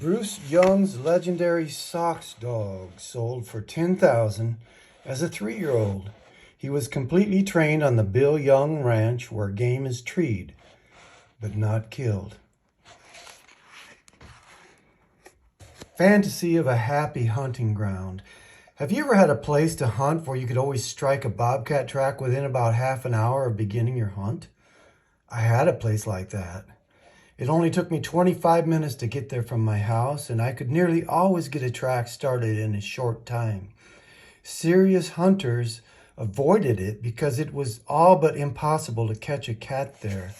Bruce Young's legendary Sox dog sold for $10,000 as a 3-year-old. He was completely trained on the Bill Young Ranch where game is treed, but not killed. Fantasy of a happy hunting ground. Have you ever had a place to hunt where you could always strike a bobcat track within about half an hour of beginning your hunt? I had a place like that. It only took me 25 minutes to get there from my house, and I could nearly always get a track started in a short time. Serious hunters avoided it because it was all but impossible to catch a cat there.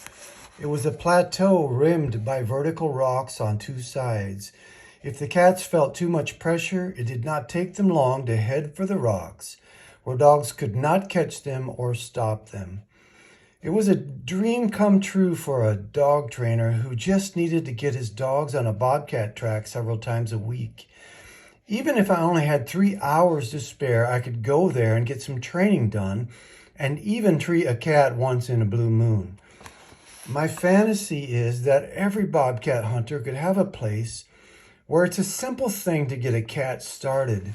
It was a plateau rimmed by vertical rocks on two sides. If the cats felt too much pressure, it did not take them long to head for the rocks, where dogs could not catch them or stop them. It was a dream come true for a dog trainer who just needed to get his dogs on a bobcat track several times a week. Even if I only had 3 hours to spare, I could go there and get some training done and even treat a cat once in a blue moon. My fantasy is that every bobcat hunter could have a place where it's a simple thing to get a cat started.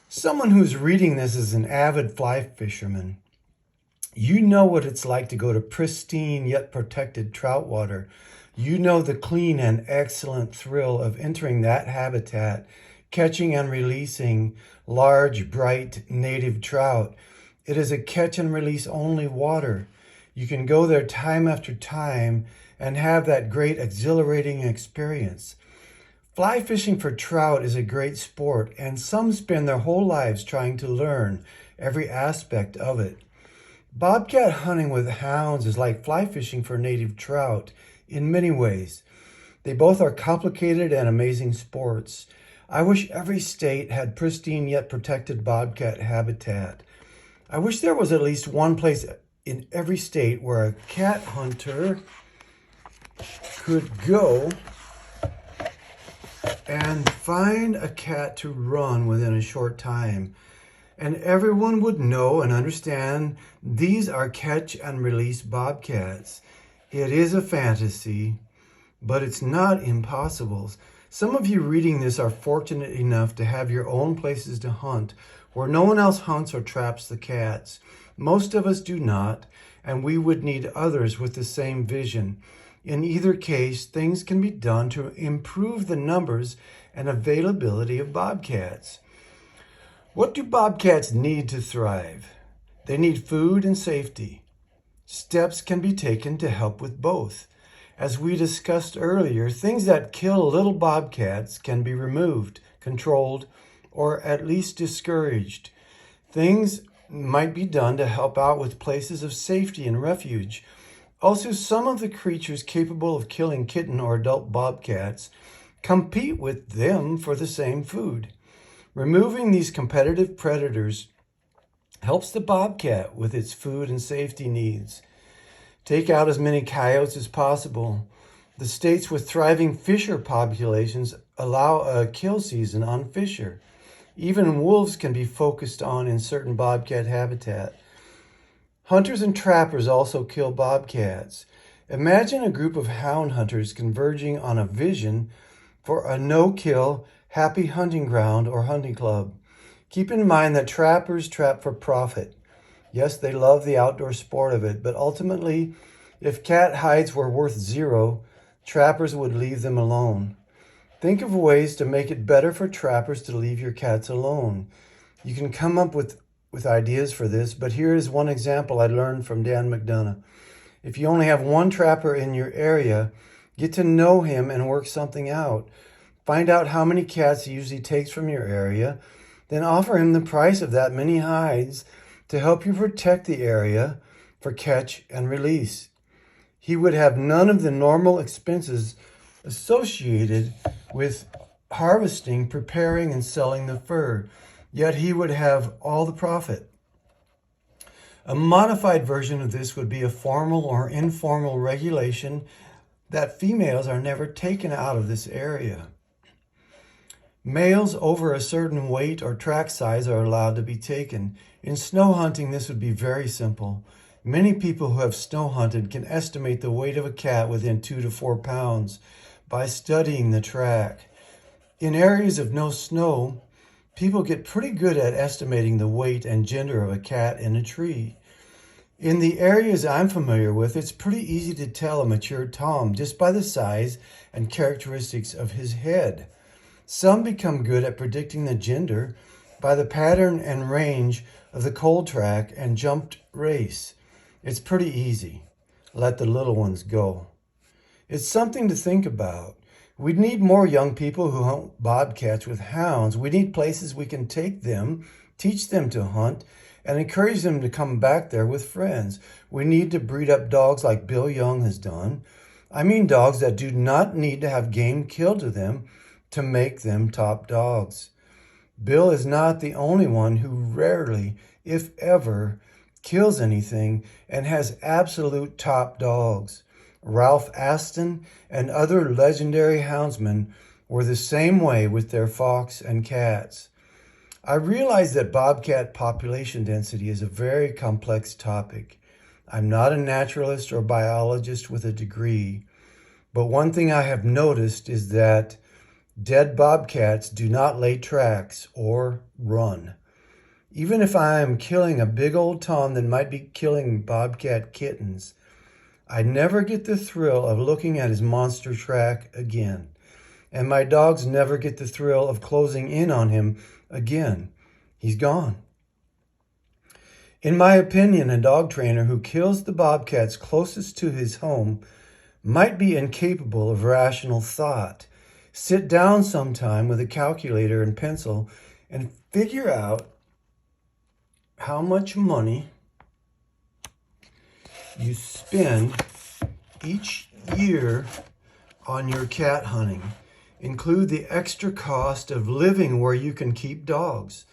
Someone who's reading this is an avid fly fisherman. You know what it's like to go to pristine yet protected trout water. You know the clean and excellent thrill of entering that habitat, catching and releasing large, bright, native trout. It is a catch and release only water. You can go there time after time and have that great exhilarating experience. Fly fishing for trout is a great sport, and some spend their whole lives trying to learn every aspect of it. Bobcat hunting with hounds is like fly fishing for native trout in many ways. They both are complicated and amazing sports. I wish every state had pristine yet protected bobcat habitat. I wish there was at least one place in every state where a cat hunter could go and find a cat to run within a short time. And everyone would know and understand these are catch and release bobcats. It is a fantasy, but it's not impossible. Some of you reading this are fortunate enough to have your own places to hunt where no one else hunts or traps the cats. Most of us do not, and we would need others with the same vision. In either case, things can be done to improve the numbers and availability of bobcats. What do bobcats need to thrive? They need food and safety. Steps can be taken to help with both. As we discussed earlier, things that kill little bobcats can be removed, controlled, or at least discouraged. Things might be done to help out with places of safety and refuge. Also, some of the creatures capable of killing kitten or adult bobcats compete with them for the same food. Removing these competitive predators helps the bobcat with its food and safety needs. Take out as many coyotes as possible. The states with thriving fisher populations allow a kill season on fisher. Even wolves can be focused on in certain bobcat habitat. Hunters and trappers also kill bobcats. Imagine a group of hound hunters converging on a vision for a no-kill, happy hunting ground or hunting club. Keep in mind that trappers trap for profit. Yes, they love the outdoor sport of it, but ultimately, if cat hides were worth zero, trappers would leave them alone. Think of ways to make it better for trappers to leave your cats alone. You can come up with ideas for this, but here is one example I learned from Dan McDonough. If you only have one trapper in your area, get to know him and work something out. Find out how many cats he usually takes from your area, then offer him the price of that many hides to help you protect the area for catch and release. He would have none of the normal expenses associated with harvesting, preparing, and selling the fur, yet he would have all the profit. A modified version of this would be a formal or informal regulation that females are never taken out of this area. Males over a certain weight or track size are allowed to be taken. In snow hunting, this would be very simple. Many people who have snow hunted can estimate the weight of a cat within 2 to 4 pounds. by studying the track. In areas of no snow, people get pretty good at estimating the weight and gender of a cat in a tree. In the areas I'm familiar with, it's pretty easy to tell a mature tom just by the size and characteristics of his head. Some become good at predicting the gender by the pattern and range of the cold track and jumped race. It's pretty easy. Let the little ones go. It's something to think about. We need more young people who hunt bobcats with hounds. We need places we can take them, teach them to hunt, and encourage them to come back there with friends. We need to breed up dogs like Bill Young has done. I mean dogs that do not need to have game killed to them to make them top dogs. Bill is not the only one who rarely, if ever, kills anything and has absolute top dogs. Ralph Aston and other legendary houndsmen were the same way with their fox and cats. I realize that bobcat population density is a very complex topic. I'm not a naturalist or biologist with a degree, but one thing I have noticed is that dead bobcats do not lay tracks or run. Even if I am killing a big old tom that might be killing bobcat kittens, I never get the thrill of looking at his monster track again. And my dogs never get the thrill of closing in on him again. He's gone. In my opinion, a dog trainer who kills the bobcats closest to his home might be incapable of rational thought. Sit down sometime with a calculator and pencil and figure out how much money you spend each year on your cat hunting. Include the extra cost of living where you can keep dogs,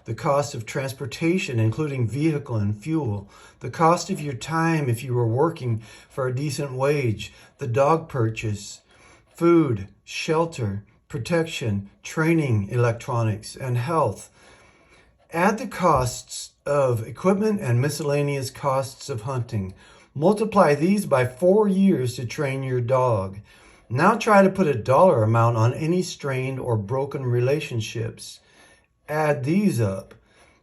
the cost of transportation, including vehicle and fuel, the cost of your time if you were working for a decent wage, the dog purchase, food, shelter, protection, training, electronics, and health. Add the costs of equipment and miscellaneous costs of hunting. Multiply these by 4 years to train your dog. Now try to put a dollar amount on any strained or broken relationships. Add these up.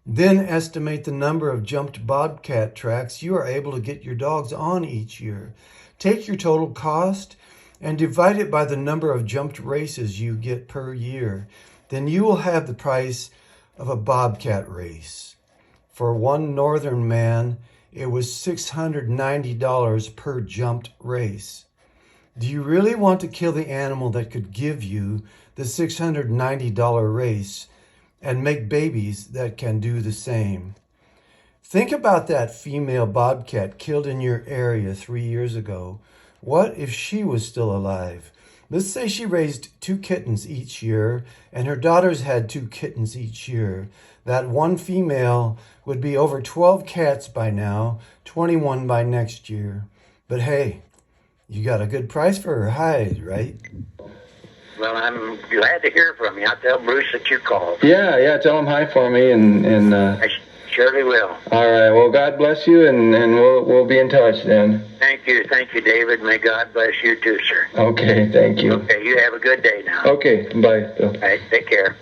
Then estimate the number of jumped bobcat tracks you are able to get your dogs on each year. Take your total cost and divide it by the number of jumped races you get per year. Then you will have the price of a bobcat race. For one northern man, it was $690 per jumped race. Do you really want to kill the animal that could give you the $690 race and make babies that can do the same? Think about that female bobcat killed in your area 3 years ago. What if she was still alive? Let's say she raised 2 kittens each year and her daughters had 2 kittens each year. That one female would be over 12 cats by now, 21 by next year. But hey, you got a good price for her hide, right? Well, I'm glad to hear from you. I'll tell Bruce that you called. Yeah, tell him hi for me, and I surely will. all right, well, God bless you, and we'll be in touch then. Thank you, David. May God bless you too, sir. Okay, thank you. Okay, you have a good day now. Okay, bye, Bill. All right, take care.